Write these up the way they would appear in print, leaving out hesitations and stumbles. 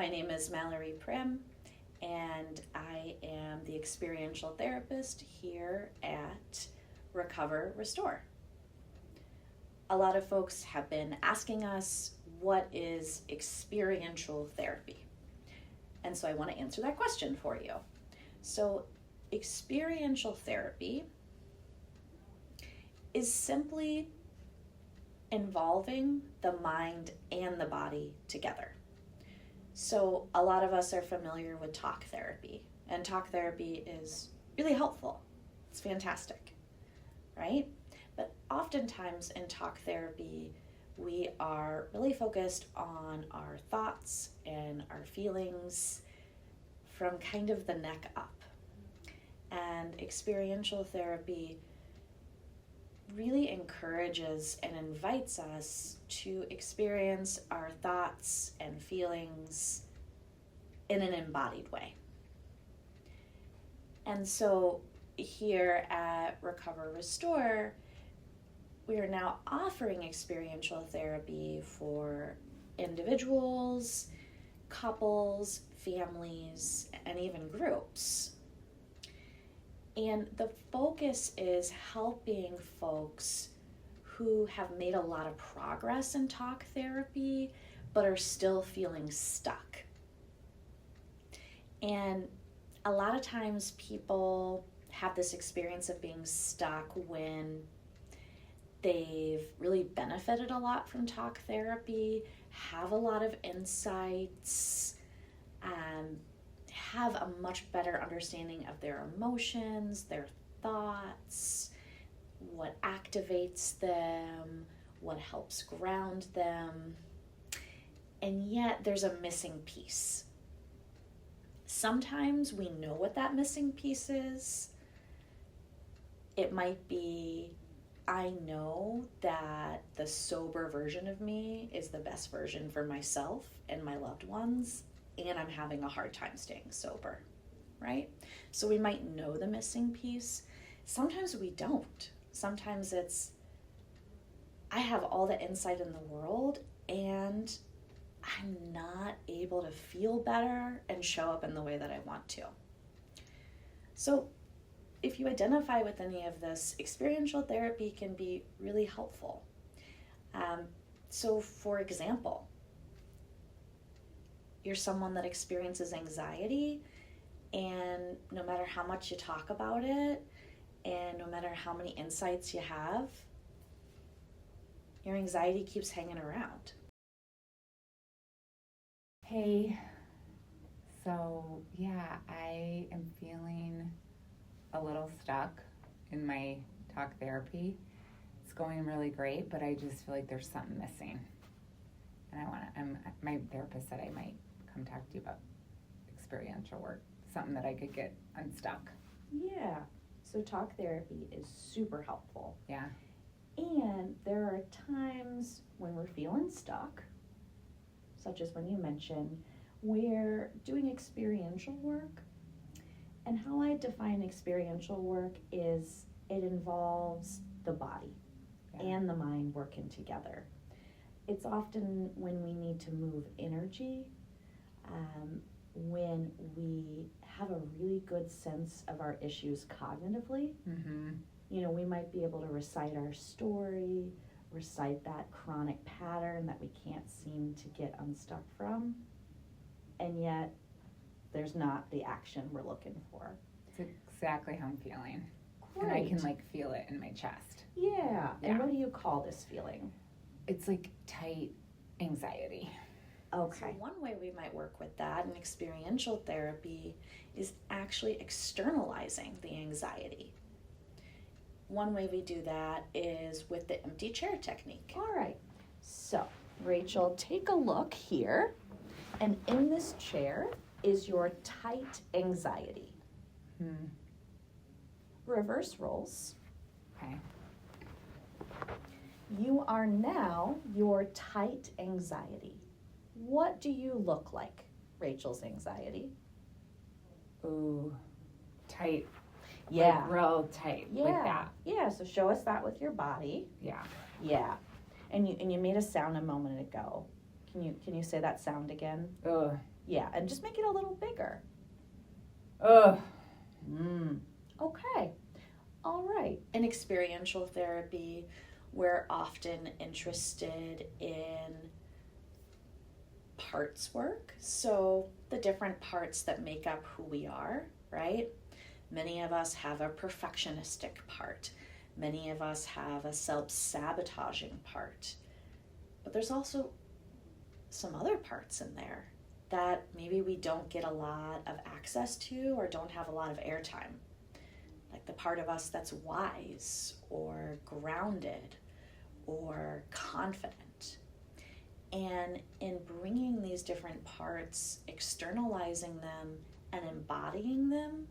My name is Mallory Prim, and I am the experiential therapist here at Recover Restore. A lot of folks have been asking us, what is experiential therapy? And so I want to answer that question for you. So experiential therapy is simply involving the mind and the body together. So a lot of us are familiar with talk therapy, and talk therapy is really helpful. It's fantastic, right? But oftentimes in talk therapy, we are really focused on our thoughts and our feelings from kind of the neck up. And experiential therapy really encourages and invites us to experience our thoughts and feelings in an embodied way. And so here at Recover Restore, we are now offering experiential therapy for individuals, couples, families, and even groups. And the focus is helping folks who have made a lot of progress in talk therapy, but are still feeling stuck. And a lot of times people have this experience of being stuck when they've really benefited a lot from talk therapy, have a lot of insights, have a much better understanding of their emotions, their thoughts, what activates them, what helps ground them, and yet there's a missing piece. Sometimes we know what that missing piece is. It might be, I know that the sober version of me is the best version for myself and my loved ones, and I'm having a hard time staying sober, right? So we might know the missing piece. Sometimes we don't. Sometimes it's, I have all the insight in the world and I'm not able to feel better and show up in the way that I want to. So if you identify with any of this, experiential therapy can be really helpful. So for example, you're someone that experiences anxiety, and no matter how much you talk about it, and no matter how many insights you have, your anxiety keeps hanging around. Hey, so yeah, I am feeling a little stuck in my talk therapy. It's going really great, but I just feel like there's something missing. And my therapist said I might come talk to you about experiential work, something that I could get unstuck. Yeah, so talk therapy is super helpful. Yeah. And there are times when we're feeling stuck, such as when you mentioned, we're doing experiential work. And how I define experiential work is it involves the body and the mind working together. It's often when we need to move energy, when we have a really good sense of our issues cognitively. Mm-hmm. You know, we might be able to recite our story, recite that chronic pattern that we can't seem to get unstuck from, and yet there's not the action we're looking for. It's exactly how I'm feeling. Great. And I can feel it in my chest. Yeah. And what do you call this feeling? It's tight anxiety. Okay. So one way we might work with that in experiential therapy is actually externalizing the anxiety. One way we do that is with the empty chair technique. All right. So, Rachel, take a look here. And in this chair is your tight anxiety. Reverse roles. Okay. You are now your tight anxiety. What do you look like, Rachel's anxiety? Ooh, tight. Yeah. Real tight. Yeah. Like that. Yeah, so show us that with your body. Yeah. Yeah. And you made a sound a moment ago. Can you say that sound again? Ugh. Yeah, and just make it a little bigger. Ugh. Okay. All right. In experiential therapy, we're often interested in parts work. So the different parts that make up who we are, right? Many of us have a perfectionistic part. Many of us have a self-sabotaging part. But there's also some other parts in there that maybe we don't get a lot of access to or don't have a lot of airtime. Like the part of us that's wise or grounded or confident. And in bringing these different parts, externalizing them, and embodying them,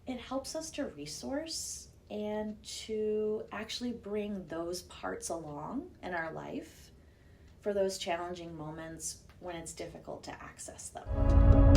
it helps us to resource and to actually bring those parts along in our life for those challenging moments when it's difficult to access them.